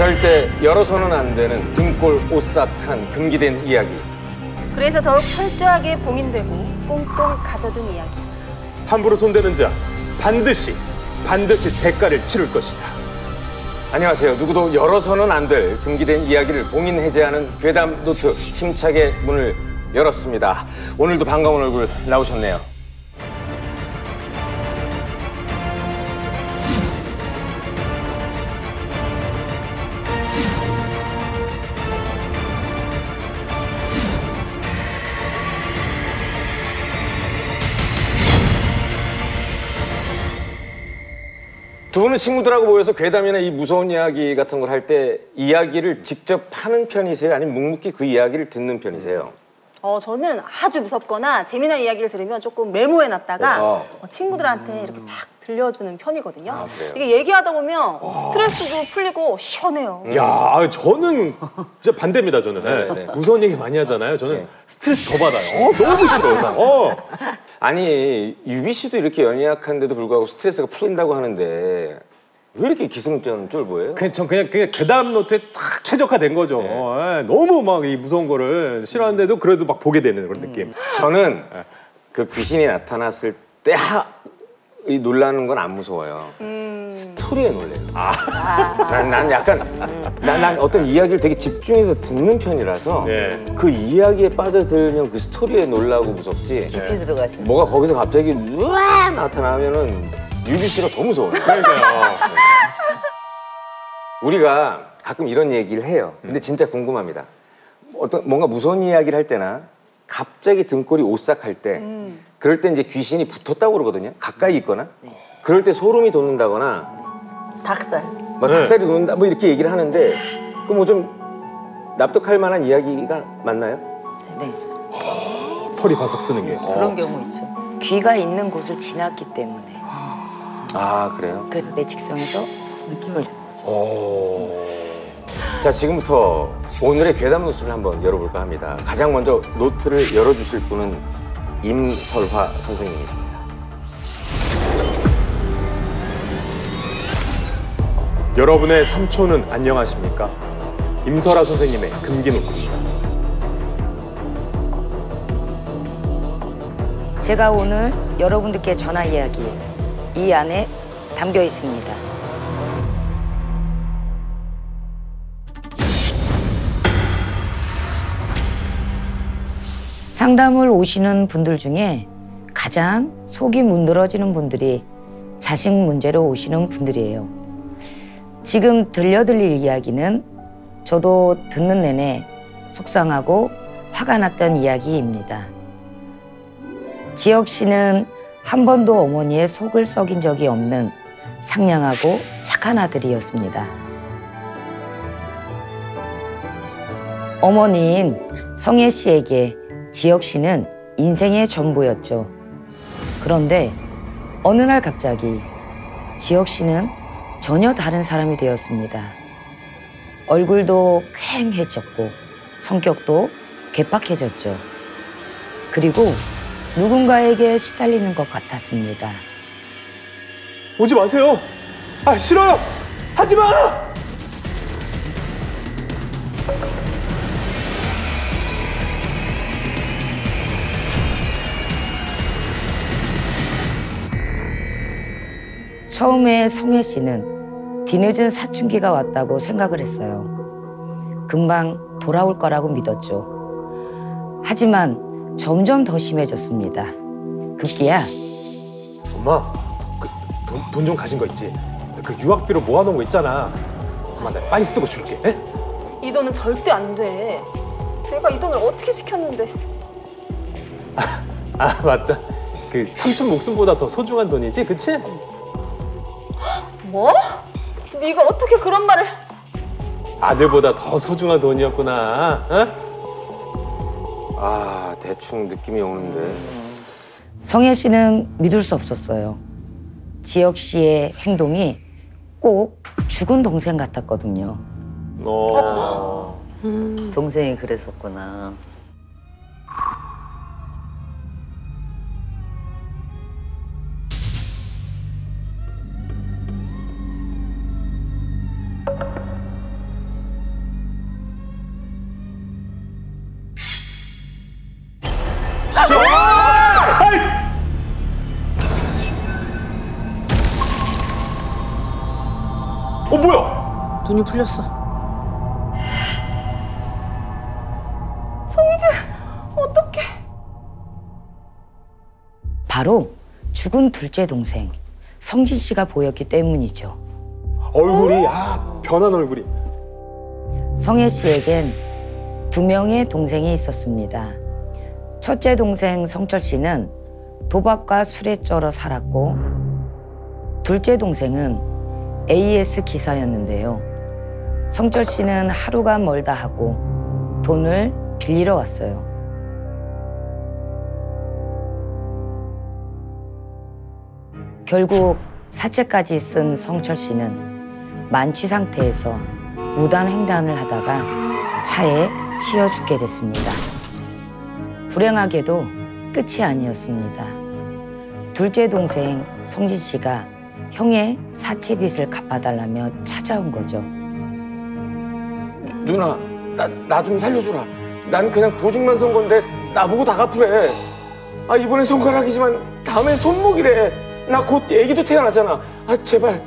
절대 열어서는 안 되는 등골 오싹한 금기된 이야기. 그래서 더욱 철저하게 봉인되고 꽁꽁 가둬둔 이야기. 함부로 손대는 자 반드시 대가를 치를 것이다. 안녕하세요. 누구도 열어서는 안 될 금기된 이야기를 봉인 해제하는 괴담 노트 힘차게 문을 열었습니다. 오늘도 반가운 얼굴 나오셨네요. 두 분은 친구들하고 모여서 괴담이나 이 무서운 이야기 같은 걸 할 때 이야기를 직접 하는 편이세요? 아니면 묵묵히 그 이야기를 듣는 편이세요? 저는 아주 무섭거나 재미난 이야기를 들으면 조금 메모해놨다가 친구들한테 이렇게 막 들려주는 편이거든요. 아, 그래요? 이게 얘기하다 보면 스트레스도 풀리고 시원해요. 야, 저는 진짜 반대입니다. 저는 네. 무서운 얘기 많이 하잖아요. 저는 네. 스트레스 더 받아요. 너무 싫어. 아니 유비 씨도 이렇게 연약한데도 불구하고 스트레스가 풀린다고 하는데 왜 이렇게 기승전 쫄보예요? 전 그냥 괴담 노트에 딱 최적화된 거죠. 네. 너무 막 이 무서운 거를 싫어하는데도 그래도 막 보게 되는 그런 느낌. 저는 그 귀신이 나타났을 때 이 놀라는 건 안 무서워요. 스토리에 놀래요. 난 약간 난 어떤 이야기를 되게 집중해서 듣는 편이라서 그 이야기에 빠져들면 그 스토리에 놀라고 무섭지. 깊이 들어가시네. 뭐가 거기서 갑자기 으아 나타나면은 유비 씨가 더 무서워요. 그러니까요. 우리가 가끔 이런 얘기를 해요. 근데 진짜 궁금합니다. 뭔가 무서운 이야기를 할 때나 갑자기 등골이 오싹할 때 그럴 때 이제 귀신이 붙었다고 그러거든요. 가까이 있거나. 그럴 때 소름이 돋는다거나 닭살. 막 닭살이 돋는다 뭐 이렇게 얘기를 하는데 그 뭐 좀 납득할 만한 이야기가 맞나요? 네. 털이 바싹 쓰는 게. 그런 경우 있죠. 귀가 있는 곳을 지났기 때문에. 아 그래요? 그래서 내 직성에서 느낌을 주는 거죠. 자 지금부터 오늘의 괴담 노트를 한번 열어볼까 합니다. 가장 먼저 노트를 열어주실 분은 임설화 선생님이십니다. 여러분의 삼촌은 안녕하십니까? 임설화 선생님의 금기노트입니다. 제가 오늘 여러분들께 전할 이야기 이 안에 담겨 있습니다. 상담을 오시는 분들 중에 가장 속이 문드러지는 분들이 자식 문제로 오시는 분들이에요. 지금 들려드릴 이야기는 저도 듣는 내내 속상하고 화가 났던 이야기입니다. 지혁 씨는 한 번도 어머니의 속을 썩인 적이 없는 상냥하고 착한 아들이었습니다. 어머니인 성혜 씨에게 지혁 씨는 인생의 전부였죠. 그런데 어느 날 갑자기 지혁 씨는 전혀 다른 사람이 되었습니다. 얼굴도 퀭해졌고 성격도 괴팍해졌죠. 그리고 누군가에게 시달리는 것 같았습니다. 오지 마세요. 싫어요. 하지 마. 처음에 성혜 씨는 뒤늦은 사춘기가 왔다고 생각을 했어요. 금방 돌아올 거라고 믿었죠. 하지만 점점 더 심해졌습니다. 급기야 엄마, 돈 좀 가진 거 있지? 그 유학비로 모아놓은 거 있잖아. 엄마, 나 빨리 쓰고 줄게. 에? 이 돈은 절대 안 돼. 내가 이 돈을 어떻게 지켰는데. 맞다. 그 삼촌 목숨보다 더 소중한 돈이지, 그치? 뭐? 네가 어떻게 그런 말을... 아들보다 더 소중한 돈이었구나. 대충 느낌이 오는데. 성혜 씨는 믿을 수 없었어요. 지혁 씨의 행동이 꼭 죽은 동생 같았거든요. 동생이 그랬었구나. 돈이 풀렸어. 성진, 어떡해. 바로 죽은 둘째 동생 성진 씨가 보였기 때문이죠. 얼굴이 변한 얼굴이. 성혜 씨에겐 2명의 동생이 있었습니다. 첫째 동생 성철 씨는 도박과 술에 쩔어 살았고, 둘째 동생은 AS 기사였는데요. 성철 씨는 하루가 멀다 하고 돈을 빌리러 왔어요. 결국 사채까지 쓴 성철 씨는 만취 상태에서 무단 횡단을 하다가 차에 치여 죽게 됐습니다. 불행하게도 끝이 아니었습니다. 둘째 동생 성진 씨가 형의 사채빚을 갚아달라며 찾아온 거죠. 누나, 나 좀 살려주라. 난 그냥 보증만 선 건데 나보고 다 갚으래. 이번엔 손가락이지만 다음엔 손목이래. 나 곧 애기도 태어나잖아. 제발.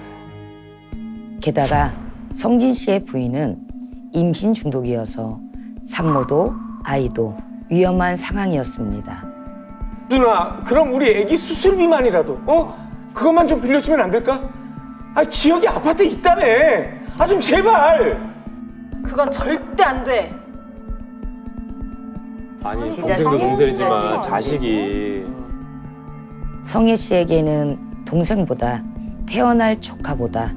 게다가 성진 씨의 부인은 임신 중독이어서 산모도 아이도 위험한 상황이었습니다. 누나, 그럼 우리 애기 수술비만이라도 그것만 좀 빌려주면 안 될까? 지역에 아파트 있다며. 좀 제발. 그건 절대 안 돼. 아니 진짜 동생도 동생이지만 진짜 자식이. 성혜 씨에게는 동생보다 태어날 조카보다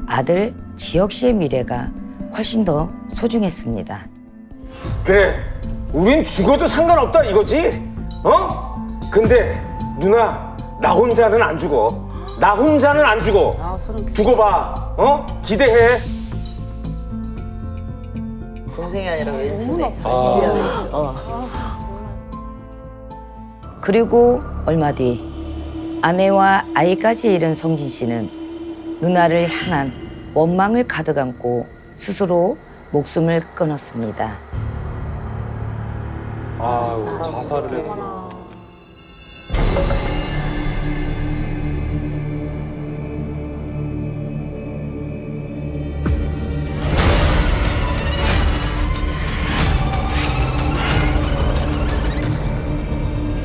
아들 지혁 씨의 미래가 훨씬 더 소중했습니다. 그래, 우린 죽어도 상관없다 이거지? 근데 누나, 나 혼자는 안 죽어. 나 혼자는 안 죽어. 두고 봐. 기대해. 동생이 아니라 왼손에. 그리고 얼마 뒤 아내와 아이까지 잃은 성진 씨는 누나를 향한 원망을 가득 안고 스스로 목숨을 끊었습니다. 자살을 했구나.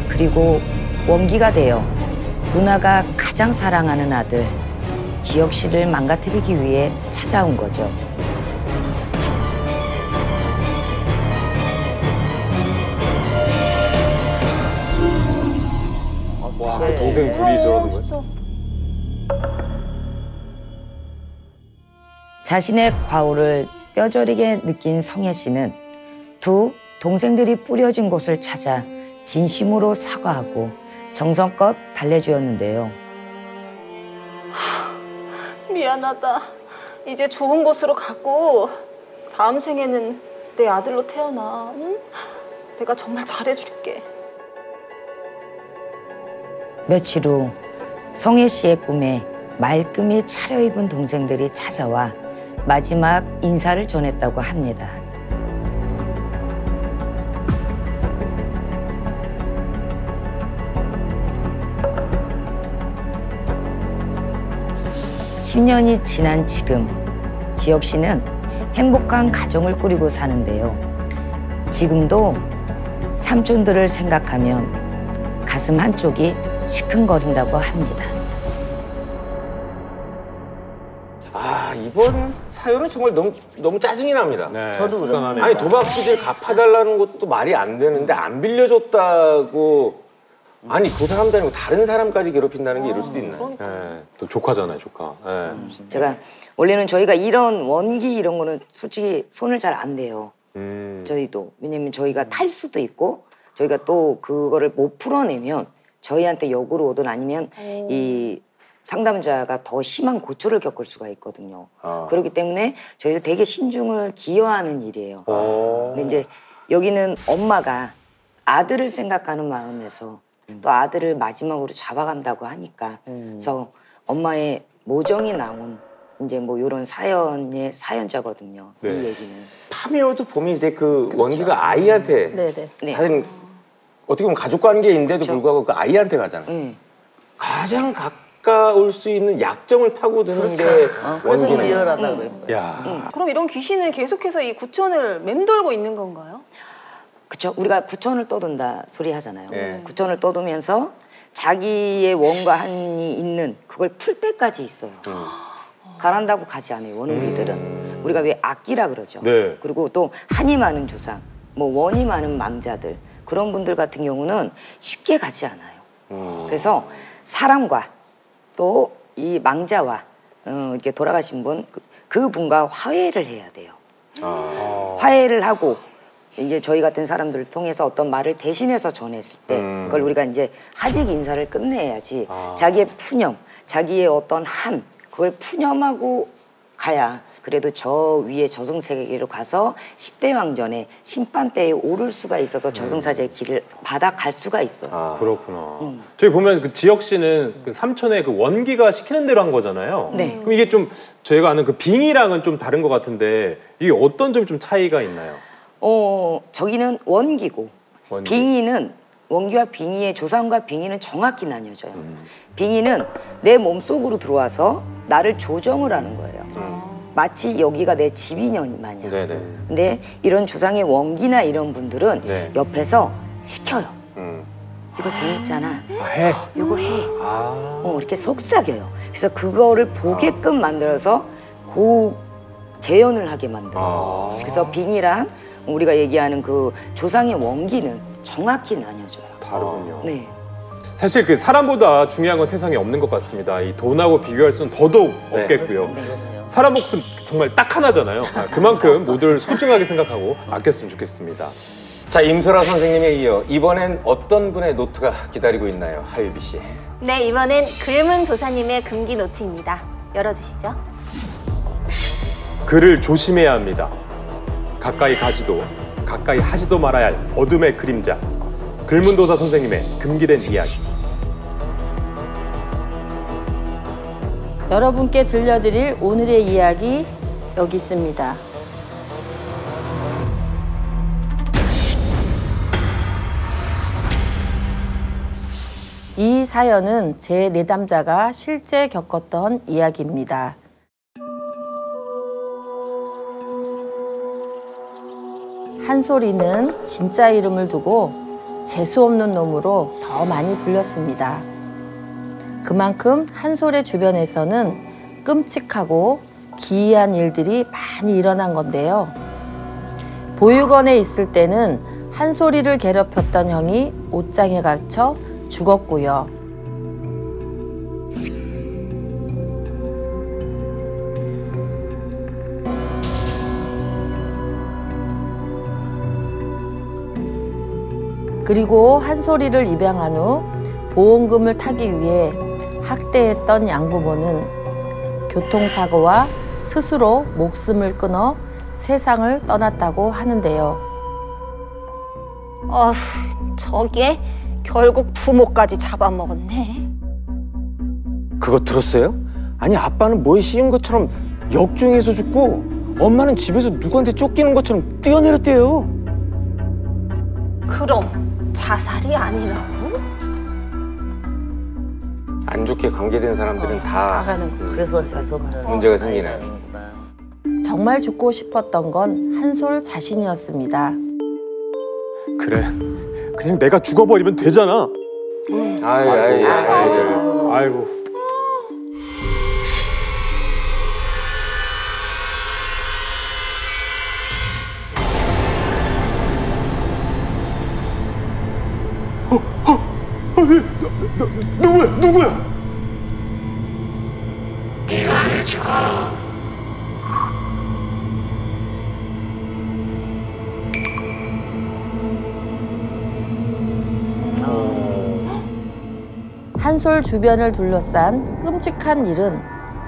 그리고 원기가 되어 누나가 가장 사랑하는 아들 지혁 씨를 망가뜨리기 위해 찾아온 거죠. 와, 동생 둘이 저러는 거야? 자신의 과오를 뼈저리게 느낀 성혜 씨는 두 동생들이 뿌려진 곳을 찾아 진심으로 사과하고 정성껏 달래주었는데요. 미안하다. 이제 좋은 곳으로 가고 다음 생에는 내 아들로 태어나. 응? 내가 정말 잘해줄게. 며칠 후 성혜 씨의 꿈에 말끔히 차려입은 동생들이 찾아와 마지막 인사를 전했다고 합니다. (10년이) 지난 지금 지혁 씨는 행복한 가정을 꾸리고 사는데요. 지금도 삼촌들을 생각하면 가슴 한쪽이 시큰거린다고 합니다. 이번 사연은 정말 너무 짜증이 납니다. 네, 저도 그렇습니다. 아니, 도박 빚을 갚아달라는 것도 말이 안 되는데 안 빌려줬다고. 아니, 그 사람도 아니고 다른 사람까지 괴롭힌다는 게 이럴 수도 있나요? 네, 또 조카잖아요, 조카. 네. 제가 원래는 저희가 이런 원기 이런 거는 솔직히 손을 잘 안 대요. 저희도. 왜냐면 저희가 탈 수도 있고 저희가 또 그거를 못 풀어내면 저희한테 역으로 오든 아니면 이 상담자가 더 심한 고초를 겪을 수가 있거든요. 그렇기 때문에 저희도 되게 신중을 기여하는 일이에요. 근데 이제 여기는 엄마가 아들을 생각하는 마음에서 또 아들을 마지막으로 잡아간다고 하니까 그래서 엄마의 모정이 나온 이제 뭐 이런 사연의 사연자거든요. 네. 이 얘기는. 파미어도 보면 이제 그 원기가 아이한테 네네. 사실 어떻게 보면 가족 관계인데도 불구하고 그 아이한테 가잖아요. 가장 가까울 수 있는 약점을 파고드는 게 그래서 원기네요. 리얼하다 그래요. 야. 그럼 이런 귀신은 계속해서 이 구천을 맴돌고 있는 건가요? 그쵸. 우리가 구천을 떠돈다 소리 하잖아요. 예. 구천을 떠도면서 자기의 원과 한이 있는 그걸 풀 때까지 있어요. 가란다고 가지 않아요. 원흥기들은. 우리가 왜 악기라 그러죠. 네. 그리고 또 한이 많은 조상, 뭐 원이 많은 망자들 그런 분들 같은 경우는 쉽게 가지 않아요. 그래서 사람과 또 이 망자와 이렇게 돌아가신 분 그 분과 화해를 해야 돼요. 화해를 하고 이제 저희 같은 사람들을 통해서 어떤 말을 대신해서 전했을 때 그걸 우리가 이제 하직 인사를 끝내야지 자기의 푸념, 자기의 어떤 한 그걸 푸념하고 가야 그래도 저 위에 저승사계로 가서 10대 왕전에 심판대에 오를 수가 있어서 저승사자의 길을 받아갈 수가 있어요. 그렇구나. 저희 보면 그 지혁 씨는 그 삼촌의 그 원기가 시키는 대로 한 거잖아요. 네. 그럼 이게 좀 저희가 아는 그 빙의랑은 좀 다른 것 같은데 이게 어떤 점이 좀 차이가 있나요? 저기는 원기고 원기. 빙의는 원기와 빙의의 조상과 빙의는 정확히 나뉘어져요. 빙의는 내 몸속으로 들어와서 나를 조정을 하는 거예요. 마치 여기가 내 집이 마냥. 네네. 근데 이런 조상의 원기나 이런 분들은 네. 옆에서 시켜요. 이거 재밌잖아. 해. 이거 해. 이렇게 속삭여요. 그래서 그거를 보게끔 만들어서 재현을 하게 만들어요. 그래서 빙의랑 우리가 얘기하는 그 조상의 원기는 정확히 나뉘어져요. 다르군요. 네. 사실 그 사람보다 중요한 건 세상에 없는 것 같습니다. 이 돈하고 비교할 수는 더더욱 네. 없겠고요. 사람 목숨 정말 딱 하나잖아요. 그만큼 모두를 소중하게 생각하고 아꼈으면 좋겠습니다. 자, 임설아 선생님에 이어 이번엔 어떤 분의 노트가 기다리고 있나요, 하유비 씨? 네, 이번엔 글문 도사님의 금기 노트입니다. 열어주시죠. 글을 조심해야 합니다. 가까이 가지도 가까이 하지도 말아야 할 어둠의 그림자. 글문도사 선생님의 금기된 이야기. 여러분께 들려드릴 오늘의 이야기 여기 있습니다. 이 사연은 제 내담자가 실제 겪었던 이야기입니다. 한솔이는 진짜 이름을 두고 재수없는 놈으로 더 많이 불렸습니다. 그만큼 한솔의 주변에서는 끔찍하고 기이한 일들이 많이 일어난 건데요. 보육원에 있을 때는 한솔이를 괴롭혔던 형이 옷장에 갇혀 죽었고요. 그리고 한솔이를 입양한 후 보험금을 타기 위해 학대했던 양부모는 교통사고와 스스로 목숨을 끊어 세상을 떠났다고 하는데요. 저게 결국 부모까지 잡아먹었네. 그거 들었어요? 아니, 아빠는 뭐에 씌인 것처럼 역주행해서 죽고 엄마는 집에서 누구한테 쫓기는 것처럼 뛰어내렸대요. 그럼 자살이 아니라고? 안 좋게 관계된 사람들은 다 그래서 재수없는 문제가 생기나요? 정말 죽고 싶었던 건 한솔 자신이었습니다. 그래, 그냥 내가 죽어버리면 되잖아. 아이고. 누구야? 네가 안 해주고 한솔 주변을 둘러싼 끔찍한 일은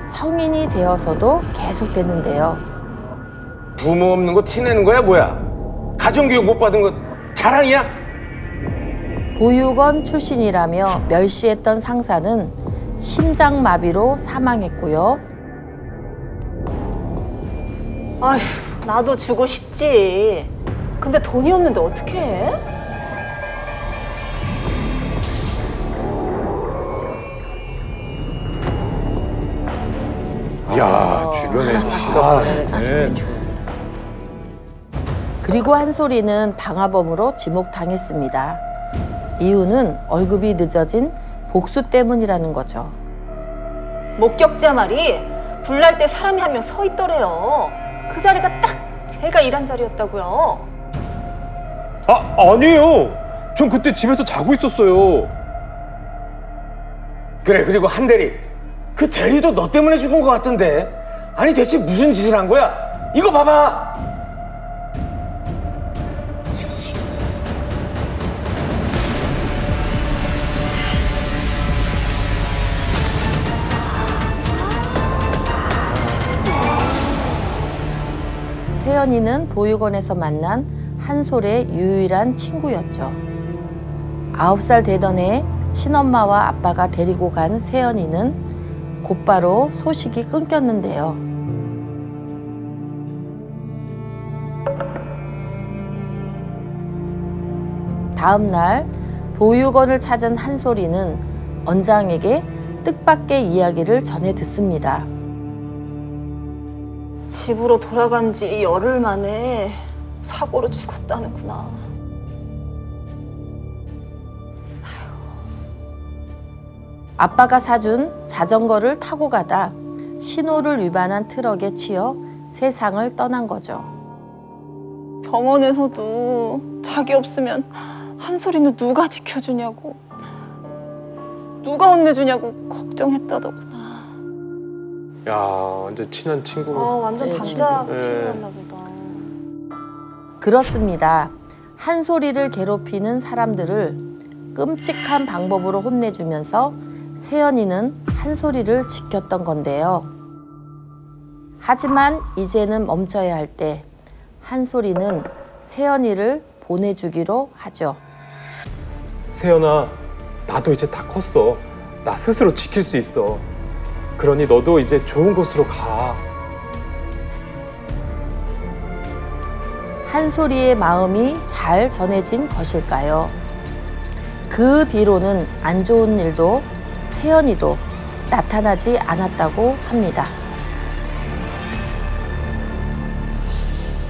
성인이 되어서도 계속됐는데요. 부모 없는 거 티내는 거야, 뭐야? 가정교육 못 받은 거 자랑이야? 보육원 출신이라며 멸시했던 상사는 심장마비로 사망했고요. 아휴, 나도 주고 싶지. 근데 돈이 없는데 어떡해? 야, 주변에 시다. 네. 그리고 한솔이는 방화범으로 지목당했습니다. 이유는 월급이 늦어진 복수 때문이라는 거죠. 목격자 말이 불날 때 사람이 한 명 서 있더래요. 그 자리가 딱 제가 일한 자리였다고요. 아니에요. 전 그때 집에서 자고 있었어요. 그래, 그리고 한 대리. 그 대리도 너 때문에 죽은 것 같던데. 아니 대체 무슨 짓을 한 거야? 이거 봐봐. 세연이는 보육원에서 만난 한솔의 유일한 친구였죠. 9살 되던 해 친엄마와 아빠가 데리고 간 세연이는 곧바로 소식이 끊겼는데요. 다음 날 보육원을 찾은 한솔이는 원장에게 뜻밖의 이야기를 전해 듣습니다. 집으로 돌아간 지 열흘 만에 사고로 죽었다는구나. 아빠가 사준 자전거를 타고 가다 신호를 위반한 트럭에 치여 세상을 떠난 거죠. 병원에서도 자기 없으면 한솔이는 누가 지켜주냐고, 누가 혼내주냐고 걱정했다더구나. 야, 완전 친한 친구. 완전 단짝 친구였나 보다. 그렇습니다. 한솔이를 괴롭히는 사람들을 끔찍한 방법으로 혼내주면서 세연이는 한솔이를 지켰던 건데요. 하지만 이제는 멈춰야 할 때 한솔이는 세연이를 보내주기로 하죠. 세연아, 나도 이제 다 컸어. 나 스스로 지킬 수 있어. 그러니 너도 이제 좋은 곳으로 가. 한솔이의 마음이 잘 전해진 것일까요? 그 뒤로는 안 좋은 일도 세연이도 나타나지 않았다고 합니다.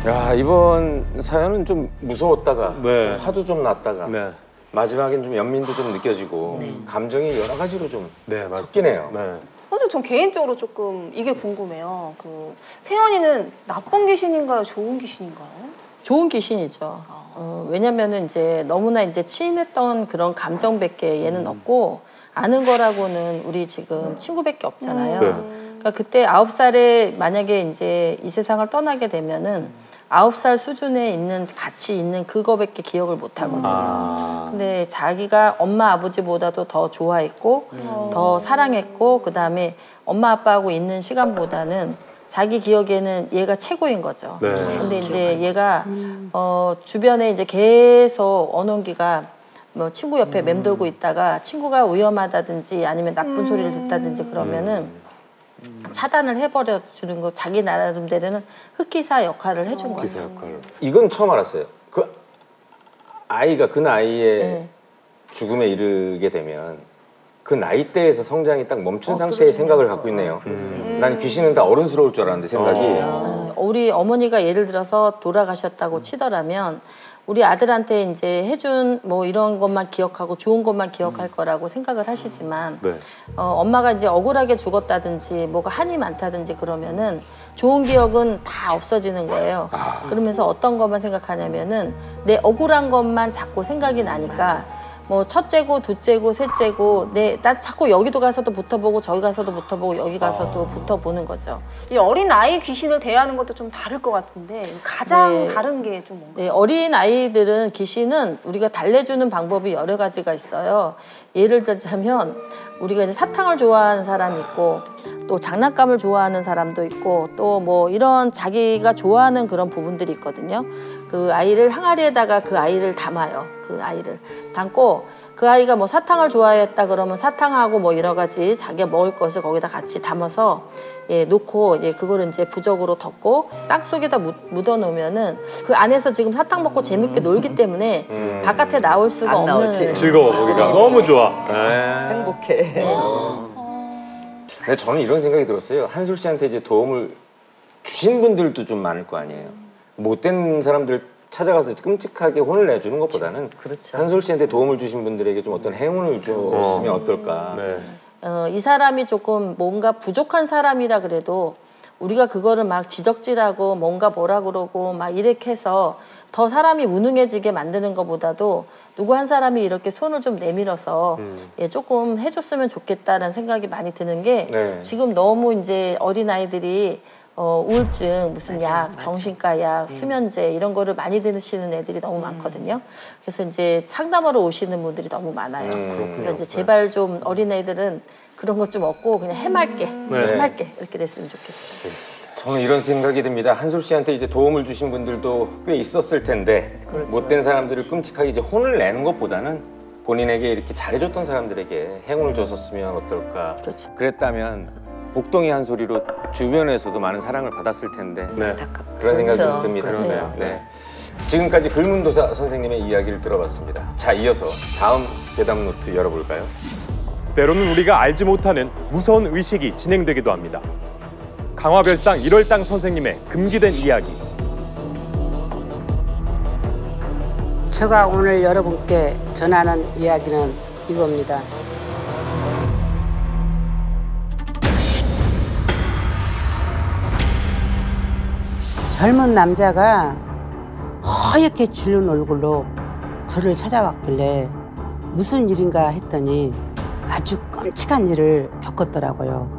야, 이번 사연은 좀 무서웠다가 네. 화도 좀 났다가 네. 마지막엔 좀 연민도 좀 느껴지고 감정이 여러 가지로 좀 네, 맞습니다. 섞이네요. 네. 근데 전 개인적으로 조금 이게 궁금해요. 그 세연이는 나쁜 귀신인가요? 좋은 귀신인가요? 좋은 귀신이죠. 왜냐면은 이제 너무나 이제 치인했던 그런 감정밖에 얘는 없고 아는 거라고는 우리 지금 친구밖에 없잖아요. 네. 그러니까 그때 9살에 만약에 이제 이 세상을 떠나게 되면은 9살 수준에 있는 같이 있는 그거밖에 기억을 못 하거든요. 근데 자기가 엄마 아버지보다도 더 좋아했고 더 사랑했고 그다음에 엄마 아빠하고 있는 시간보다는 자기 기억에는 얘가 최고인 거죠. 네. 근데 이제 얘가 주변에 이제 계속 언원기가 뭐 친구 옆에 맴돌고 있다가 친구가 위험하다든지 아니면 나쁜 소리를 듣다든지 그러면은 차단을 해버려 주는 거, 자기 나름대로는 흑기사 역할을 해준 거죠. 이건 처음 알았어요. 그 아이가 그 나이에 죽음에 이르게 되면 그 나이대에서 성장이 딱 멈춘 상태의 생각을 갖고 있네요. 난 귀신은 다 어른스러울 줄 알았는데 생각이. 우리 어머니가 예를 들어서 돌아가셨다고 치더라면 우리 아들한테 이제 해준 뭐 이런 것만 기억하고 좋은 것만 기억할 거라고 생각을 하시지만 네. 엄마가 이제 억울하게 죽었다든지 뭐가 한이 많다든지 그러면은 좋은 기억은 다 없어지는 거예요. 그러면서 어떤 것만 생각하냐면은 내 억울한 것만 자꾸 생각이 나니까 뭐 첫째고 둘째고 셋째고 나 자꾸 여기도 가서도 붙어보고 저기 가서도 붙어보고 여기 가서도 붙어보는 거죠. 이 어린 아이 귀신을 대하는 것도 좀 다를 것 같은데 가장 다른 게 좀 뭔가요? 네, 어린 아이들은 귀신은 우리가 달래주는 방법이 여러 가지가 있어요. 예를 들자면 우리가 이제 사탕을 좋아하는 사람이 있고 또 장난감을 좋아하는 사람도 있고 또 뭐 이런 자기가 좋아하는 그런 부분들이 있거든요. 그 아이를 항아리에다가 그 아이를 담아요. 그 아이를 담고 그 아이가 뭐 사탕을 좋아했다 그러면 사탕하고 뭐 여러 가지 자기가 먹을 것을 거기다 같이 담아서 놓고 그거를 이제 부적으로 덮고 땅 속에다 묻어 놓으면은 그 안에서 지금 사탕 먹고 재밌게 놀기 때문에 바깥에 나올 수가 안 나오지. 없는 즐거워 보기가 너무 좋아. 행복해. 근데 저는 이런 생각이 들었어요. 한솔 씨한테 이제 도움을 주신 분들도 좀 많을 거 아니에요. 못된 사람들 찾아가서 끔찍하게 혼을 내주는 것보다는 그렇죠. 한솔 씨한테 도움을 주신 분들에게 좀 어떤 행운을 줬으면 어떨까. 네. 이 사람이 조금 뭔가 부족한 사람이라 그래도 우리가 그거를 막 지적질하고 뭔가 뭐라 그러고 막 이렇게 해서 더 사람이 무능해지게 만드는 것보다도 누구 한 사람이 이렇게 손을 좀 내밀어서 예, 조금 해줬으면 좋겠다는 생각이 많이 드는 게 네. 지금 너무 이제 어린아이들이 우울증, 무슨 약, 정신과 약, 수면제 이런 거를 많이 드시는 애들이 너무 많거든요. 그래서 이제 상담하러 오시는 분들이 너무 많아요. 그래서 이제 제발 좀 어린애들은 그런 것 좀 없고 그냥 해맑게, 해맑게 이렇게 됐으면 좋겠어요. 저는 이런 생각이 듭니다. 한솔 씨한테 이제 도움을 주신 분들도 꽤 있었을 텐데 못된 사람들을 끔찍하게 이제 혼을 내는 것보다는 본인에게 이렇게 잘해줬던 사람들에게 행운을 줬었으면 어떨까. 그렇죠. 그랬다면 복덩이 한 소리로 주변에서도 많은 사랑을 받았을 텐데 네. 그런 생각이 좀 그렇죠. 듭니다. 그러네요. 네. 지금까지 글문도사 선생님의 이야기를 들어봤습니다. 자, 이어서 다음 괴담 노트 열어볼까요? 때로는 우리가 알지 못하는 무서운 의식이 진행되기도 합니다. 강화별상 1월당 선생님의 금기된 이야기. 제가 오늘 여러분께 전하는 이야기는 이겁니다. 젊은 남자가 허옇게 질린 얼굴로 저를 찾아왔길래 무슨 일인가 했더니 아주 끔찍한 일을 겪었더라고요.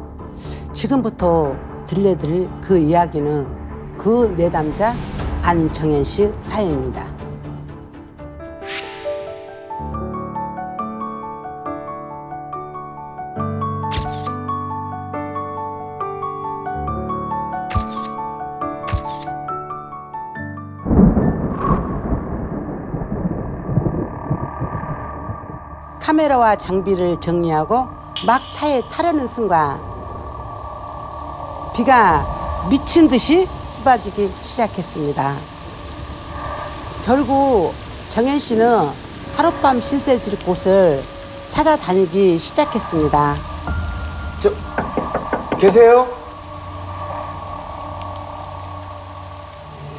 지금부터 들려드릴 그 이야기는 그 내담자 안정현 씨 사연입니다. 카메라와 장비를 정리하고 막 차에 타려는 순간 비가 미친 듯이 쏟아지기 시작했습니다. 결국 정현 씨는 하룻밤 신세 질 곳을 찾아다니기 시작했습니다. 계세요?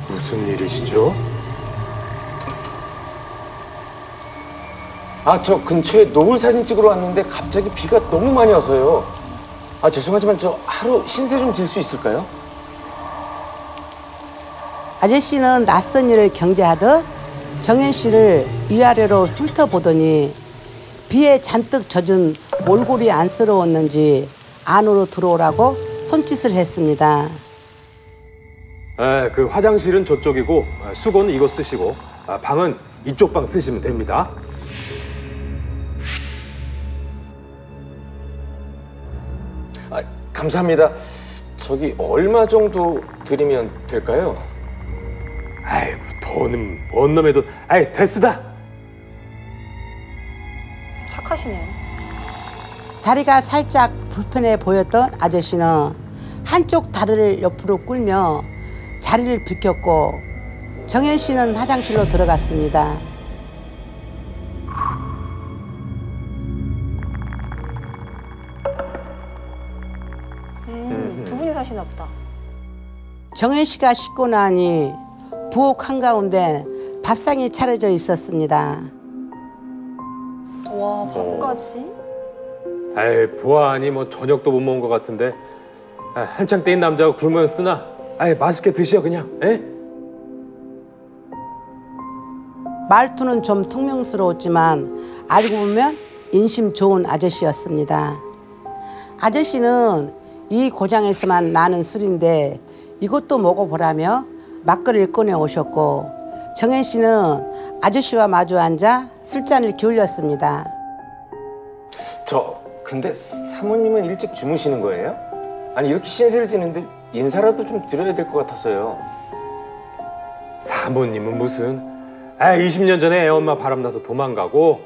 무슨 일이시죠? 저 근처에 노을 사진 찍으러 왔는데 갑자기 비가 너무 많이 와서요. 죄송하지만 저 하루 신세 좀 질 수 있을까요? 아저씨는 낯선 일을 경계하듯 정현 씨를 위아래로 훑어보더니 비에 잔뜩 젖은 몰골이 안쓰러웠는지 안으로 들어오라고 손짓을 했습니다. 그 화장실은 저쪽이고 수건은 이거 쓰시고 방은 이쪽 방 쓰시면 됩니다. 감사합니다. 저기 얼마 정도 드리면 될까요? 돈은 뭔 놈의 돈. 됐으다. 착하시네요. 다리가 살짝 불편해 보였던 아저씨는 한쪽 다리를 옆으로 꿇며 자리를 비켰고 정현 씨는 화장실로 들어갔습니다. 두 분이 사시나 보다. 정현 씨가 씻고 나니 부엌 한가운데 밥상이 차려져 있었습니다. 와, 밥까지? 보아하니 뭐 저녁도 못 먹은 것 같은데 한창 때인 남자가 굶으면 쓰나? 맛있게 드셔 그냥. 말투는 좀 퉁명스러웠지만 알고 보면 인심 좋은 아저씨였습니다. 아저씨는 이 고장에서만 나는 술인데 이것도 먹어보라며 막걸리를 꺼내 오셨고 정현 씨는 아저씨와 마주 앉아 술잔을 기울였습니다. 근데 사모님은 일찍 주무시는 거예요? 아니 이렇게 신세를 지는데 인사라도 좀 드려야 될 것 같아서요. 사모님은 무슨 20년 전에 애엄마 바람나서 도망가고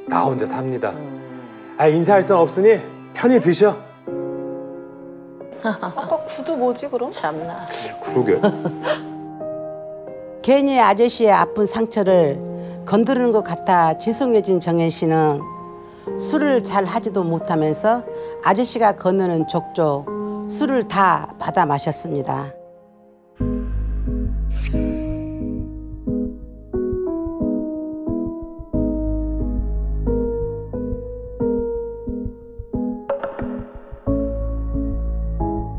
나 혼자 삽니다. 인사할 수 없으니 편히 드셔. 아까 구두 뭐지 그럼? 참나. 그러게. 괜히 아저씨의 아픈 상처를 건드리는 것 같아 죄송해진 정현 씨는 술을 잘 하지도 못하면서 아저씨가 건너는 족족 술을 다 받아 마셨습니다.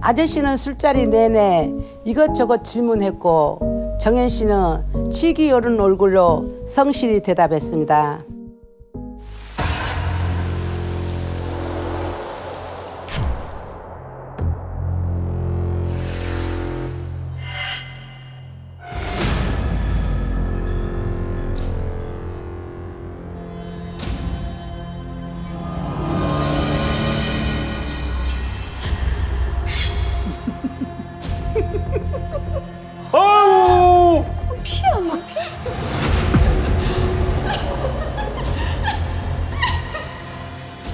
아저씨는 술자리 내내 이것저것 질문했고 정현 씨는 치기 어른 얼굴로 성실히 대답했습니다. 아우!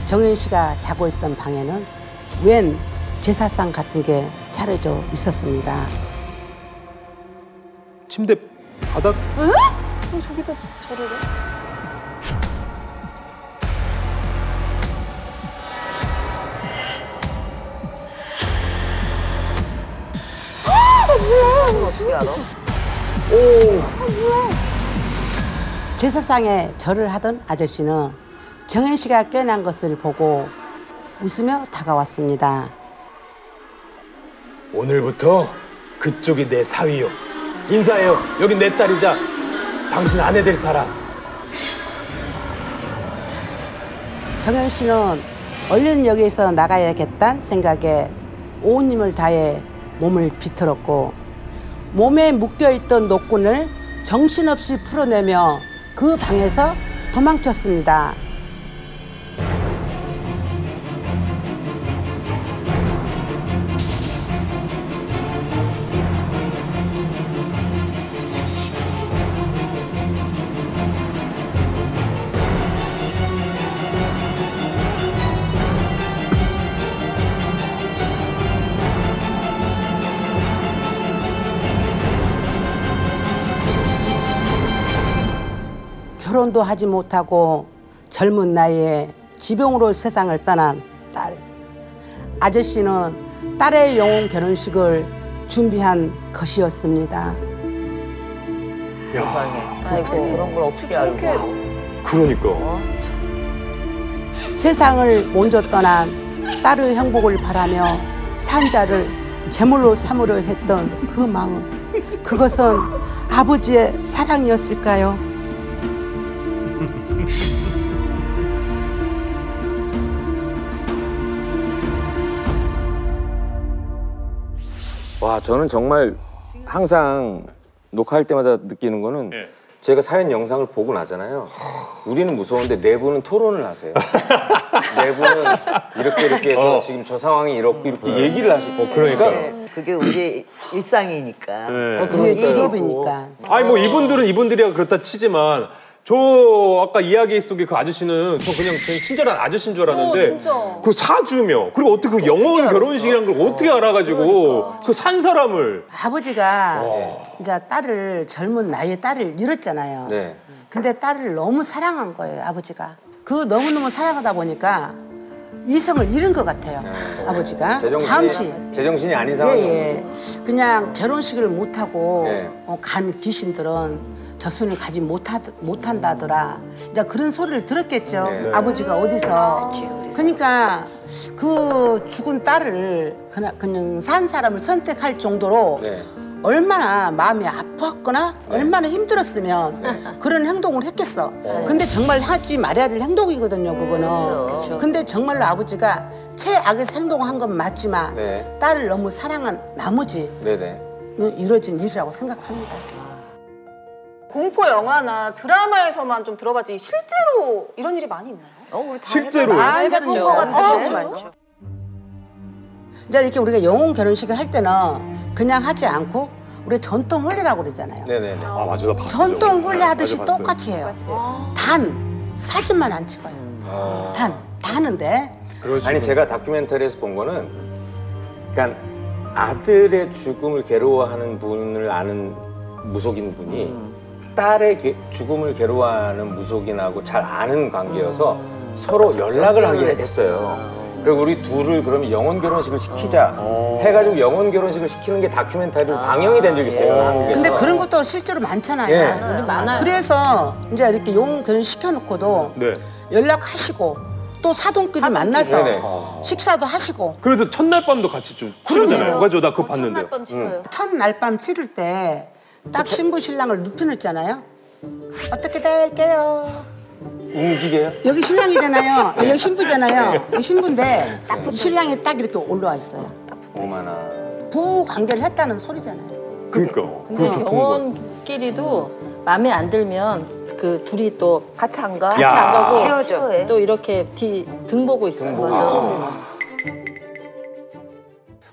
정현 씨가 자고 있던 방에는 웬 제사상 같은 게 차려져 있었습니다. 침대 바닥? 저기다 저래래? 어떻게 알아? 제사상에 절을 하던 아저씨는 정현 씨가 깨어난 것을 보고 웃으며 다가왔습니다. 오늘부터 그쪽이 내 사위요. 인사해요. 여긴 내 딸이자 당신 아내 될 사람. 정현 씨는 얼른 여기서 나가야겠다는 생각에 온 힘을 다해 몸을 비틀었고 몸에 묶여있던 노끈을 정신없이 풀어내며 그 방에서 도망쳤습니다. 결혼도 하지 못하고 젊은 나이에 지병으로 세상을 떠난 딸. 아저씨는 딸의 영혼 결혼식을 준비한 것이었습니다. 세상에. 아이고. 저런 걸 어떻게 알고. 그러니까. 세상을 먼저 떠난 딸의 행복을 바라며 산자를 제물로 삼으려 했던 그 마음. 그것은 아버지의 사랑이었을까요? 와, 저는 정말 항상 녹화할 때마다 느끼는 거는 제가 사연 영상을 보고 나잖아요. 우리는 무서운데 내부는 토론을 하세요. 내부는 이렇게 해서 지금 저 상황이 이렇게 얘기를 하시고. 그러니까. 그게 우리의 일상이니까. 그게 직업이니까. 아니 뭐 이분들은 이분들이야 그렇다 치지만 저 아까 이야기 속에 그 아저씨는 저 그냥 친절한 아저씨인 줄 알았는데 진짜. 그 사주며 그리고 어떻게 그 영혼 결혼식이라는 걸 어떻게 알아가지고 그 산 사람을 아버지가 이제 딸을 젊은 나이에 딸을 잃었잖아요. 네. 근데 딸을 너무 사랑한 거예요, 아버지가. 그 너무너무 사랑하다 보니까 이성을 잃은 것 같아요, 아버지가. 잠시. 제정신이 아닌 상황이에요. 예. 그냥 결혼식을 못하고 네. 간 귀신들은 젖손을 가지 못한다더라. 이제 그런 소리를 들었겠죠. 네. 아버지가 어디서. 그러니까 그 죽은 딸을 그냥 산 사람을 선택할 정도로 네. 얼마나 마음이 아팠거나 얼마나 힘들었으면 그런 행동을 했겠어. 근데 정말 하지 말아야 될 행동이거든요, 그거는. 그쵸. 근데 정말로 아버지가 최악의 행동을 한 건 맞지만 네. 딸을 너무 사랑한 나머지 네네. 이루어진 일이라고 생각합니다. 공포 영화나 드라마에서만 좀 들어봤지 실제로 이런 일이 많이 있나요? 우리 다 실제로 해본 것 같은데. 많죠. 이제 이렇게 우리가 영혼 결혼식을 할 때는 그냥 하지 않고 우리 전통 혼례라고 그러잖아요. 네네네. 아 맞아 나 봤어. 전통 혼례 하듯이 맞아, 봤어요. 똑같이 해요. 단 사진만 안 찍어요. 다 하는데 아니 제가 다큐멘터리에서 본 거는 그러니까 아들의 죽음을 괴로워하는 분을 아는 무속인 분이 딸의 죽음을 괴로워하는 무속인하고 잘 아는 관계여서 서로 연락을 하게 했어요. 그리고 우리 둘을 그러면 영혼 결혼식을 시키자 해가지고 영혼 결혼식을 시키는 게 다큐멘터리로 방영이 된 적이 있어요. 한국에서. 근데 그런 것도 실제로 많잖아요. 예. 많아요. 그래서 이제 이렇게 영혼 결혼 시켜놓고도 네. 연락하시고 또 사돈끼리 만나서 네네. 식사도 하시고 그래도 첫날 밤도 같이 좀 치르잖아요. 맞아, 나 그거 봤는데요. 첫날밤 치러요. 첫날 밤 치를 때 딱 신부 신랑을 눕혀놓잖아요. 어떻게 될게요? 움직여요? 여기 신랑이잖아요. 여기 신부잖아요. 이 신부인데 이 신랑이 딱 이렇게 올라와 있어요. 오마나. 부부 관계를 했다는 소리잖아요. 그러니까. 근데 영혼끼리도 마음에 안 들면 그 둘이 또 같이 안 가? 같이 안 가고 헤어져. 또 이렇게 등 보고 있어요.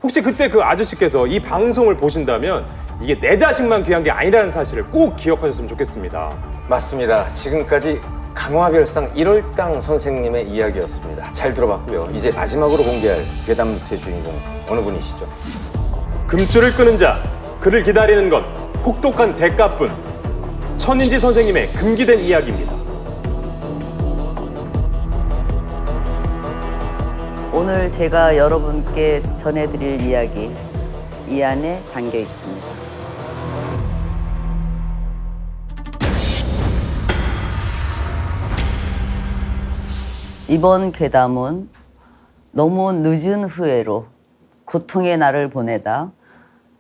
혹시 그때 그 아저씨께서 이 방송을 보신다면 이게 내 자식만 귀한 게 아니라는 사실을 꼭 기억하셨으면 좋겠습니다. 맞습니다. 지금까지 강화별상 1월당 선생님의 이야기였습니다. 잘 들어봤고요. 이제 마지막으로 공개할 괴담노트의 주인공 어느 분이시죠? 금줄을 끄는 자, 그를 기다리는 건 혹독한 대가뿐. 천인지 선생님의 금기된 이야기입니다. 오늘 제가 여러분께 전해드릴 이야기 이 안에 담겨 있습니다. 이번 괴담은 너무 늦은 후회로 고통의 날을 보내다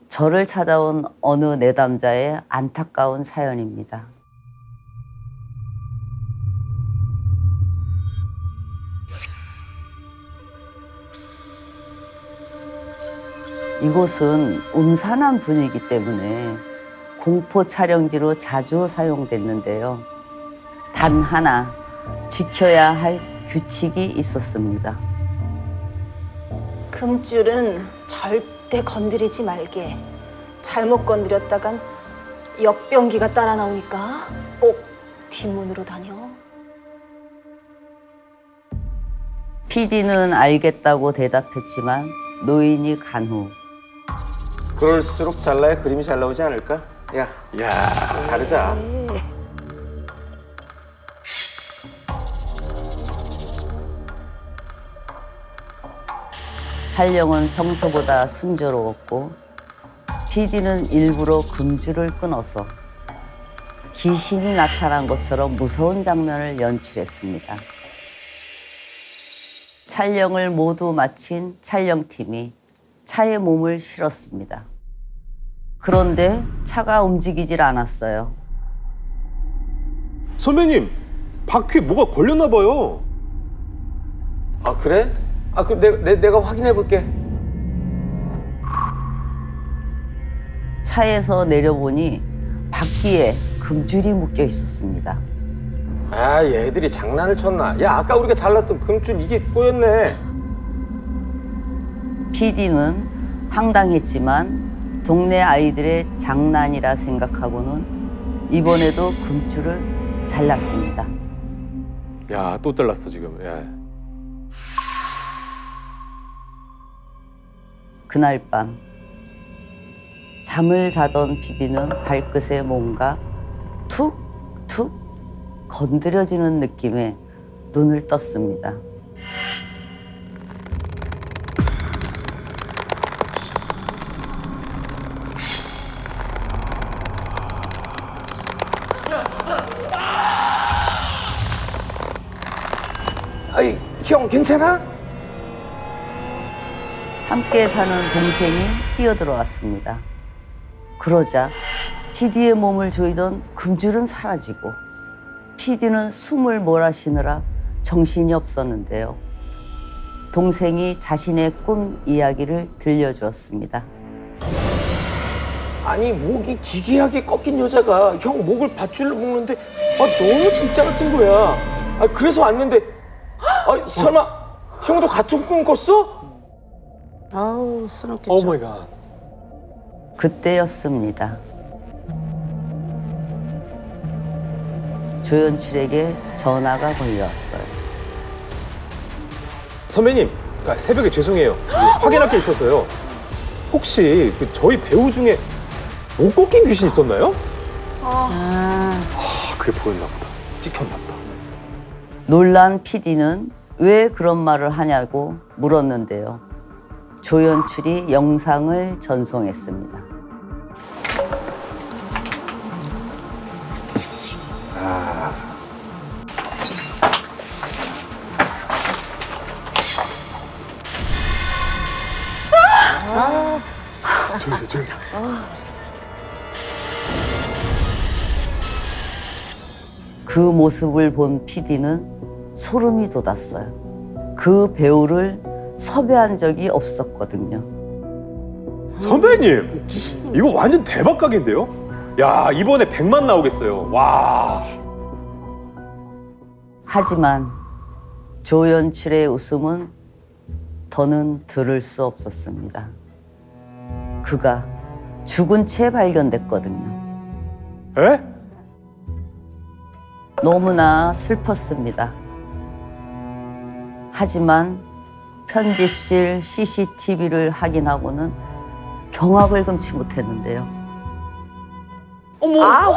저를 찾아온 어느 내담자의 안타까운 사연입니다. 이곳은 음산한 분위기 때문에 공포 촬영지로 자주 사용됐는데요. 단 하나 지켜야 할 규칙이 있었습니다. 금줄은 절대 건드리지 말게. 잘못 건드렸다간 역병기가 따라 나오니까 꼭 뒷문으로 다녀. PD는 알겠다고 대답했지만 노인이 간 후 그럴수록 잘라야 그림이 잘 나오지 않을까? 야, 자르자. 촬영은 평소보다 순조로웠고 PD는 일부러 금줄을 끊어서 귀신이 나타난 것처럼 무서운 장면을 연출했습니다. 촬영을 모두 마친 촬영팀이 차에 몸을 실었습니다. 그런데 차가 움직이질 않았어요. 선배님, 바퀴에 뭐가 걸렸나 봐요. 아, 그래? 아, 그 내가 확인해 볼게. 차에서 내려보니 바퀴에 금줄이 묶여 있었습니다. 아, 얘들이 장난을 쳤나? 야, 아까 우리가 잘랐던 금줄 이게 꼬였네. PD는 황당했지만 동네 아이들의 장난이라 생각하고는 이번에도 금줄을 잘랐습니다. 야, 또 잘랐어 지금. 야. 그날 밤 잠을 자던 PD는 발끝에 뭔가 툭툭 건드려지는 느낌에 눈을 떴습니다. 아이, 형 괜찮아? 함께 사는 동생이 뛰어들어왔습니다. 그러자 PD의 몸을 조이던 금줄은 사라지고 PD는 숨을 몰아쉬느라 정신이 없었는데요. 동생이 자신의 꿈 이야기를 들려주었습니다. 아니, 목이 기괴하게 꺾인 여자가 형 목을 밧줄로 묶는데 너무 진짜 같은 거야. 아, 그래서 왔는데 설마 형도 같은 꿈 꿨어? 아우, 스럽겠죠. 오 마이 갓. 그때였습니다. 조연출에게 전화가 걸려왔어요. 선배님, 새벽에 죄송해요. 확인할 게 있어서요. 혹시 저희 배우 중에 못 꺾인 귀신 있었나요? 그게 보였나 보다. 찍혔나 보다. 놀란 PD는 왜 그런 말을 하냐고 물었는데요. 조연출이 영상을 전송했습니다. 저기. 그 모습을 본 PD는 소름이 돋았어요. 그 배우를 섭외한 적이 없었거든요. 선배님, 이거 완전 대박 각인데요? 야, 이번에 100만 나오겠어요. 와. 하지만 조연출의 웃음은 더는 들을 수 없었습니다. 그가 죽은 채 발견됐거든요. 에? 너무나 슬펐습니다. 하지만 편집실 CCTV를 확인하고는 경악을 금치 못했는데요. 어머.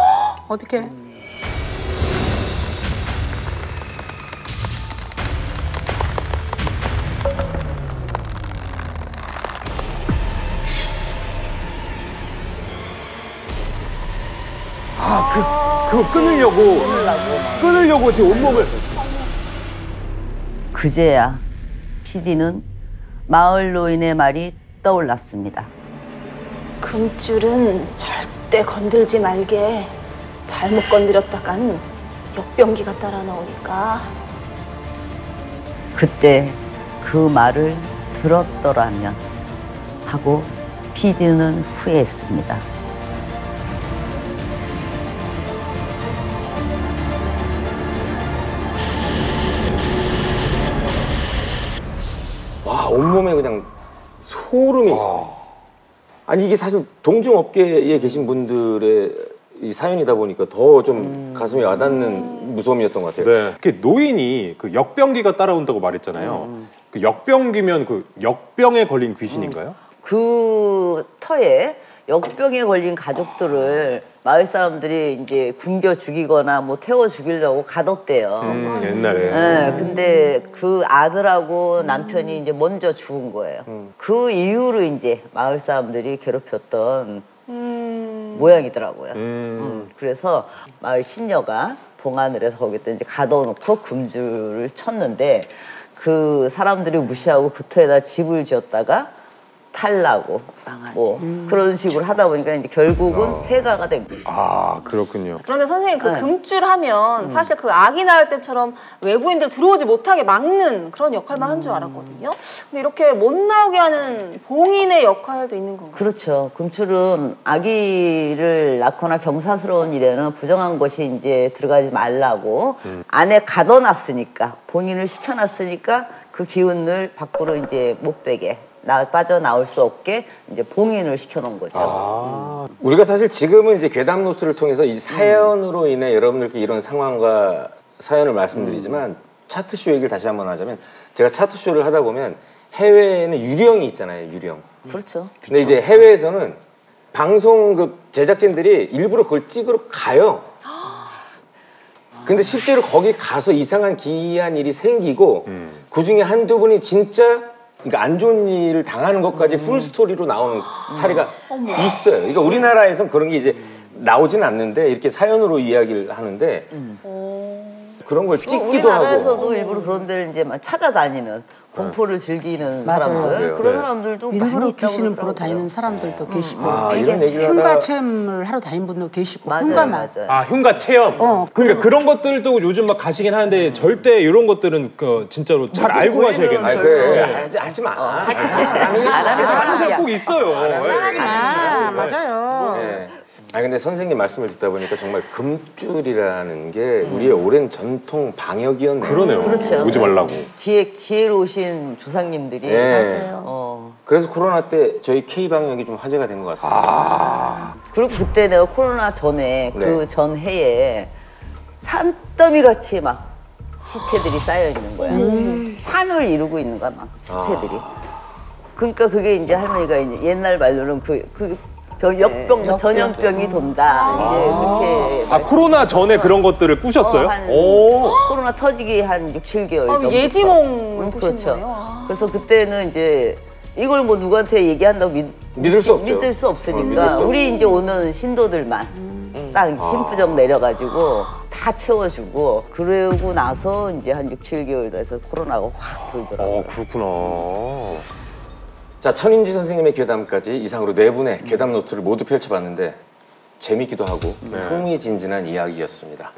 어떻게? 그거 끊으려고 지금 온몸을. 그제야 PD는 마을 노인의 말이 떠올랐습니다. 금줄은 절대 건들지 말게. 잘못 건드렸다간 역병기가 따라 나오니까. 그때 그 말을 들었더라면 하고 PD는 후회했습니다. 와, 온몸에 그냥 소름이. 아니, 이게 사실 동종업계에 계신 분들의 이 사연이다 보니까 더 좀 가슴에 와닿는 무서움이었던 것 같아요. 네. 그 노인이 그 역병기가 따라온다고 말했잖아요. 그 역병기면 그 역병에 걸린 귀신인가요? 그 터에 역병에 걸린 가족들을 마을 사람들이 이제 굶겨 죽이거나 뭐 태워 죽이려고 가뒀대요. 옛날에. 네, 근데 그 아들하고 남편이 이제 먼저 죽은 거예요. 그 이후로 이제 마을 사람들이 괴롭혔던 모양이더라고요. 그래서 마을 신녀가 봉안을 해서 거기다 이제 가둬놓고 금줄을 쳤는데 그 사람들이 무시하고 그 터에다 집을 지었다가 탈나고 뭐 그런 식으로 하다 보니까 이제 결국은 폐가가 된 거죠. 아, 그렇군요. 그런데 선생님 그 네. 금줄 하면 사실 그 아기 낳을 때처럼 외부인들 들어오지 못하게 막는 그런 역할만 한 줄 알았거든요. 근데 이렇게 못 나오게 하는 봉인의 역할도 있는 건가요? 그렇죠. 금줄은 아기를 낳거나 경사스러운 일에는 부정한 것이 이제 들어가지 말라고 안에 가둬놨으니까 봉인을 시켜놨으니까 그 기운을 밖으로 이제 못 빼게. 빠져나올 수 없게 이제 봉인을 시켜놓은 거죠. 우리가 사실 지금은 이제 괴담노트를 통해서 이 사연으로 인해 여러분들께 이런 상황과 사연을 말씀드리지만 차트쇼 얘기를 다시 한번 하자면 제가 차트쇼를 하다 보면 해외에는 유령이 있잖아요, 유령. 그렇죠. 근데 이제 해외에서는 방송 그 제작진들이 일부러 그걸 찍으러 가요. 근데 실제로 거기 가서 이상한 기이한 일이 생기고 그 중에 한두 분이 진짜 그러니까 안 좋은 일을 당하는 것까지 풀 스토리로 나오는 사례가 있어요. 그러니까 우리나라에선 그런 게 이제 나오진 않는데 이렇게 사연으로 이야기를 하는데 그런 걸 찍기도 하고. 우리나라에서도 일부러 그런 데를 이제 막 찾아다니는 공포를 즐기는 맞아요. 사람들 그래요. 그런 네. 사람들도 많이 일부러 있다고 귀신을 보러 그러더라고요. 다니는 사람들도 계시고 이런 얘기를 흉가 하다가 체험을 하러 다니는 분도 계시고 맞아요, 흉가만 맞아요. 아, 흉가 체험. 그러니까 그런 것들도 요즘 막 가시긴 하는데 절대 이런 것들은 그 진짜로 잘 알고 가셔야겠네요. 아니 그래 하지 마. 항상 꼭 있어요. 하지 마. 맞아요. 네. 아니 근데 선생님 말씀을 듣다 보니까 정말 금줄이라는 게 우리의 오랜 전통 방역이었네요. 그러네요. 그렇죠. 오지 말라고. 지혜로우신 조상님들이 네. 맞아요. 그래서 코로나 때 저희 K 방역이 좀 화제가 된 것 같습니다. 그리고 그때 내가 코로나 전에 네. 그 전 해에 산더미 같이 막 시체들이 쌓여 있는 거야. 산을 이루고 있는 거야, 막 시체들이. 그러니까 그게 이제 할머니가 이제 옛날 말로는 그 역병, 전염병이 돈다. 이제 이렇게. 코로나 전에 그런 것들을 꾸셨어요? 코로나 터지기 한 6, 7개월 전부터. 예지몽을 꾸신 그렇죠. 거예요? 그래서 그때는 이제 이걸 뭐 누구한테 얘기한다고 믿을 수 없죠. 믿을 수 없으니까 우리 이제 오는 신도들만 딱 신부적 내려가지고 다 채워주고 그러고 나서 이제 한 6, 7개월 돼서 코로나가 확 불더라고요. 그렇구나. 자, 천인지 선생님의 괴담까지 이상으로 4분의 괴담 노트를 모두 펼쳐봤는데 재밌기도 하고 흥미진진한 이야기였습니다.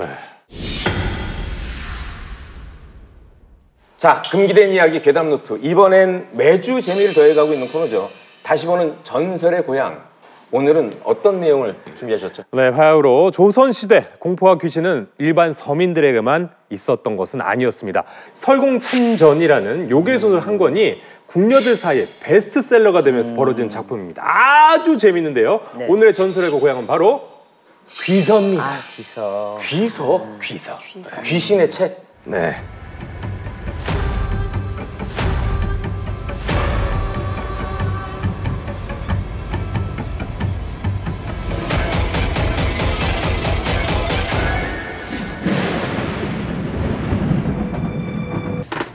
자, 금기된 이야기 괴담 노트. 이번엔 매주 재미를 더해가고 있는 코너죠. 다시 보는 전설의 고향. 오늘은 어떤 내용을 준비하셨죠? 네, 바야흐로 조선시대 공포와 귀신은 일반 서민들에게만 있었던 것은 아니었습니다. 설공찬전이라는 요괴소설 한 권이 궁녀들 사이에 베스트셀러가 되면서 벌어진 작품입니다. 아주 재밌는데요. 네. 오늘의 전설의 고향은 바로 귀서입니다. 아, 귀서. 귀서. 귀신의 책. 네.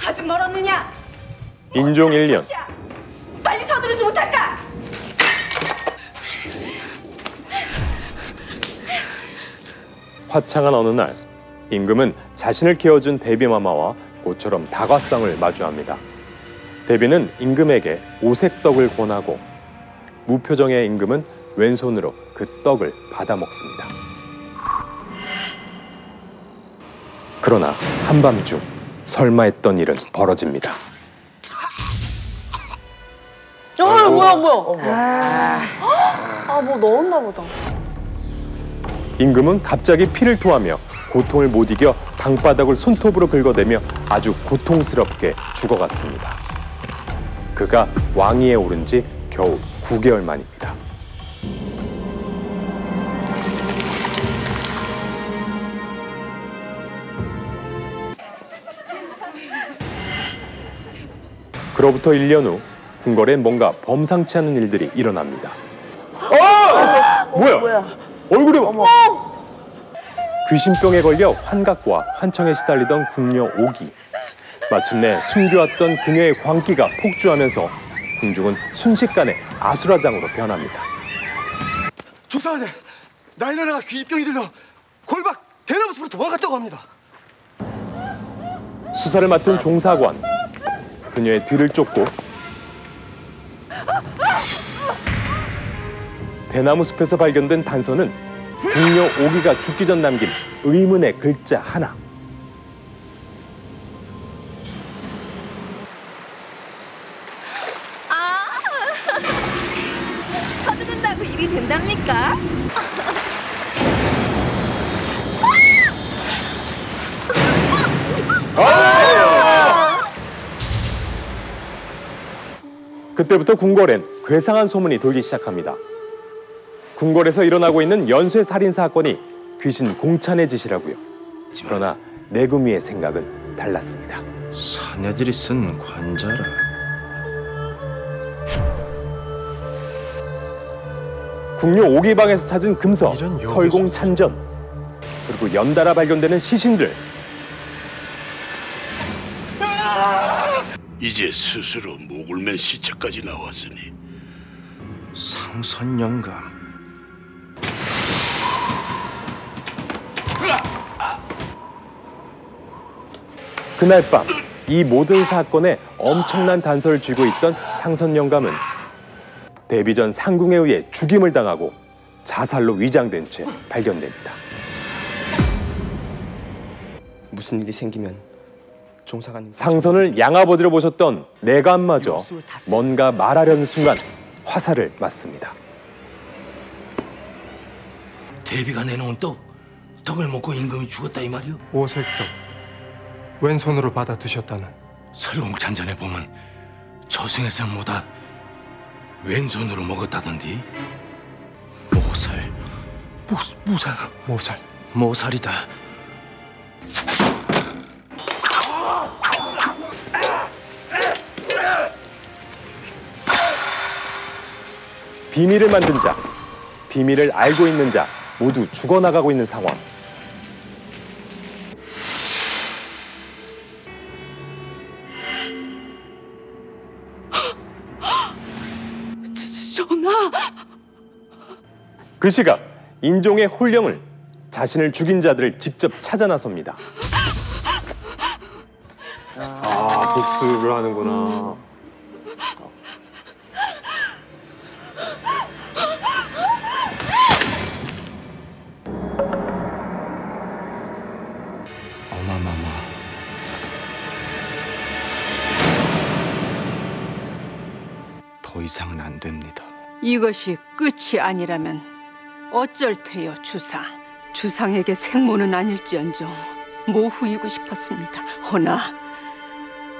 아직 멀었느냐? 인종 1년. 빨리 서두르지 못할까? 화창한 어느 날 임금은 자신을 키워준 대비마마와 모처럼 다과상을 마주합니다. 대비는 임금에게 오색떡을 권하고 무표정의 임금은 왼손으로 그 떡을 받아먹습니다. 그러나 한밤중 설마 했던 일은 벌어집니다. 뭐야. 뭐 넣었나 보다. 임금은 갑자기 피를 토하며 고통을 못 이겨 방바닥을 손톱으로 긁어대며 아주 고통스럽게 죽어갔습니다. 그가 왕위에 오른 지 겨우 9개월 만입니다. 그로부터 1년 후 궁궐엔 뭔가 범상치 않은 일들이 일어납니다. 뭐야? 얼굴이 귀신병에 걸려 환각과 환청에 시달리던 궁녀 오기. 마침내 숨겨왔던 그녀의 광기가 폭주하면서 궁중은 순식간에 아수라장으로 변합니다. 족사한테 나이나라가 귀신병이 들려 골박 대나무 숲으로 도망갔다고 합니다. 수사를 맡은 종사관. 그녀의 뒤를 쫓고 대나무 숲에서 발견된 단서는 궁녀 오기가 죽기 전 남긴 의문의 글자 하나. 서두른다고 일이 된답니까? 그때부터 궁궐엔 괴상한 소문이 돌기 시작합니다. 궁궐에서 일어나고 있는 연쇄 살인 사건이 귀신 공찬의 짓이라고요. 그러나 내구미의 생각은 달랐습니다. 사내들이 쓴 관자라. 궁녀 오기방에서 찾은 금서, 설공찬전, 그리고 연달아 발견되는 시신들. 이제 스스로 목을 맨 시체까지 나왔으니 상선영감. 그날 밤 이 모든 사건에 엄청난 단서를 쥐고 있던 상선영감은 데뷔 전 상궁에 의해 죽임을 당하고 자살로 위장된 채 발견됩니다. 무슨 일이 생기면 종사관님 상선을 양아버지로 모셨던 내감마저 뭔가 말하려는 순간 화살을 맞습니다. 대비가 내놓은 떡을 먹고 임금이 죽었다 이 말이오? 오색떡 왼손으로 받아 드셨다는. 설공찬전에 보면 저승에서 뭐다 왼손으로 먹었다던디. 모살이다. 비밀을 만든 자, 비밀을 알고 있는 자 모두 죽어나가고 있는 상황. 전하! 그 시각 인종의 홀령을 자신을 죽인 자들을 직접 찾아 나섭니다. 복수를 하는구나. 어마마마. 더 이상은 안 됩니다. 이것이 끝이 아니라면 어쩔 테요, 주상. 주상에게 생모는 아닐지언정 모후이고 싶었습니다. 허나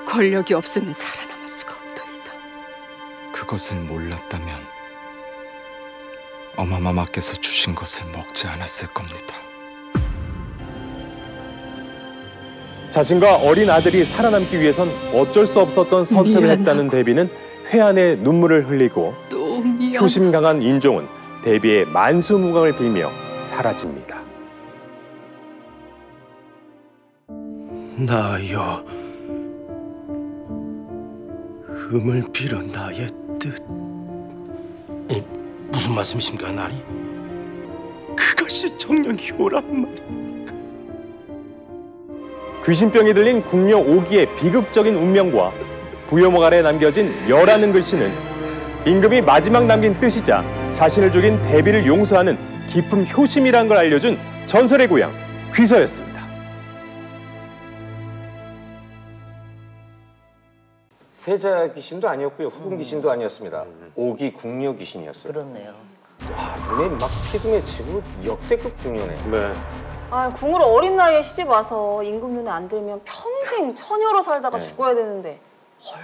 권력이 없으면 살아남을 수가 없더이다. 그것을 몰랐다면 어마마마께서 주신 것을 먹지 않았을 겁니다. 자신과 어린 아들이 살아남기 위해선 어쩔 수 없었던 선택을 했다는 대비는 회한의 눈물을 흘리고 효심 강한 인종은 대비의 만수무강을 빌며 사라집니다. 나여, 흠을 빌어 나의 뜻. 무슨 말씀이십니까, 나리? 그것이 정녕 효란 말입니까? 귀신병이 들린 궁녀 오기의 비극적인 운명과 부여목 아래 남겨진 여라는 글씨는 임금이 마지막 남긴 뜻이자 자신을 죽인 대비를 용서하는 깊은 효심이란 걸 알려준 전설의 고향 귀서였습니다. 세자 귀신도 아니었고요. 후궁 귀신도 아니었습니다. 오기 궁녀 귀신이었어요. 그렇네요. 와, 눈에 막 피도 맺히고 역대급 궁녀네. 네. 아, 궁으로 어린 나이에 시집 와서 임금 눈에 안 들면 평생 처녀로 살다가 죽어야 되는데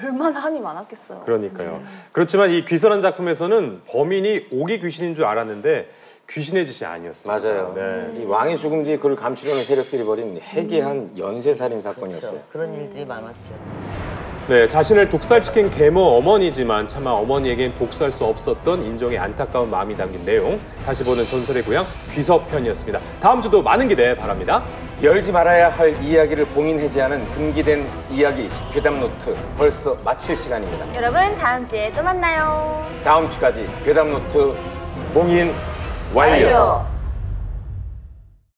얼마나 한이 많았겠어요. 그러니까요. 그렇지만 이 귀서란 작품에서는 범인이 오기 귀신인 줄 알았는데 귀신의 짓이 아니었어요. 맞아요. 네. 이 왕의 죽음 뒤에 그를 감추려는 세력들이 벌인 해괴한 연쇄살인 사건이었어요. 그렇죠. 그런 일들이 많았죠. 네, 자신을 독살시킨 계모 어머니지만 차마 어머니에겐 복수할 수 없었던 인종의 안타까운 마음이 담긴 내용 다시 보는 전설의 고향 귀서편이었습니다. 다음 주도 많은 기대 바랍니다. 열지 말아야 할 이야기를 봉인해제하는 금기된 이야기 괴담노트 벌써 마칠 시간입니다. 여러분 다음 주에 또 만나요. 다음 주까지 괴담노트 봉인 완료.